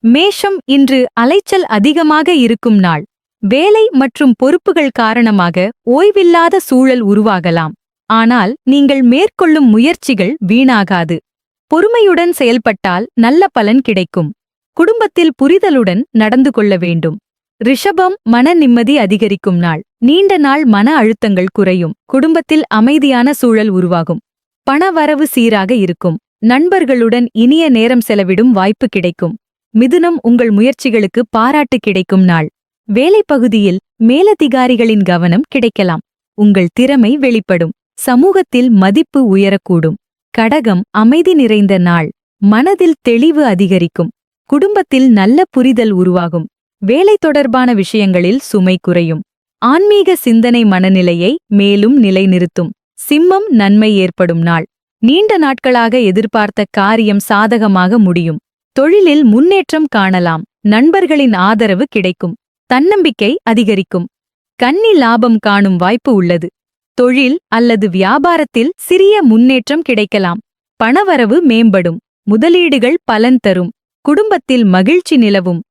மேஷம் இன்று அலைச்சல் அதிகமாக இருக்கும் நாள். வேலை மற்றும் பொறுப்புகள் காரணமாக ஓய்வில்லாத சூழல் உருவாகலாம். ஆனால் நீங்கள் மேற்கொள்ளும் முயற்சிகள் வீணாகாது. பொறுமையுடன் செயல்பட்டால் நல்ல பலன் கிடைக்கும். குடும்பத்தில் புரிதலுடன் நடந்து கொள்ள வேண்டும். ரிஷபம் மன நிம்மதி அதிகரிக்கும் நாள். நீண்ட நாள் மன அழுத்தங்கள் குறையும். குடும்பத்தில் அமைதியான சூழல் உருவாகும். பணவரவு சீராக இருக்கும். நண்பர்களுடன் இனிய நேரம் செலவிடும் வாய்ப்பு கிடைக்கும். மிதுனம் உங்கள் முயற்சிகளுக்கு பாராட்டு கிடைக்கும் நாள். வேலை பகுதியில் மேலதிகாரிகளின் கவனம் கிடைக்கலாம். உங்கள் திறமை வெளிப்படும். சமூகத்தில் மதிப்பு உயரக்கூடும். கடகம் அமைதி நிறைந்த நாள். மனதில் தெளிவு அதிகரிக்கும். குடும்பத்தில் நல்ல புரிதல் உருவாகும். வேலை தொடர்பான விஷயங்களில் சுமை குறையும். ஆன்மீக சிந்தனை மனநிலையை மேலும் நிலைநிறுத்தும். சிம்மம் நன்மை ஏற்படும் நாள். நீண்ட நாட்களாக எதிர்பார்த்த காரியம் சாதகமாக முடியும். தொழிலில் முன்னேற்றம் காணலாம். நண்பர்களின் ஆதரவு கிடைக்கும். தன்னம்பிக்கை அதிகரிக்கும். கன்னி லாபம் காணும் வாய்ப்பு உள்ளது. தொழில் அல்லது வியாபாரத்தில் சிறிய முன்னேற்றம் கிடைக்கலாம். பணவரவு மேம்படும். முதலீடுகள் பலன் தரும். குடும்பத்தில் மகிழ்ச்சி நிலவும்.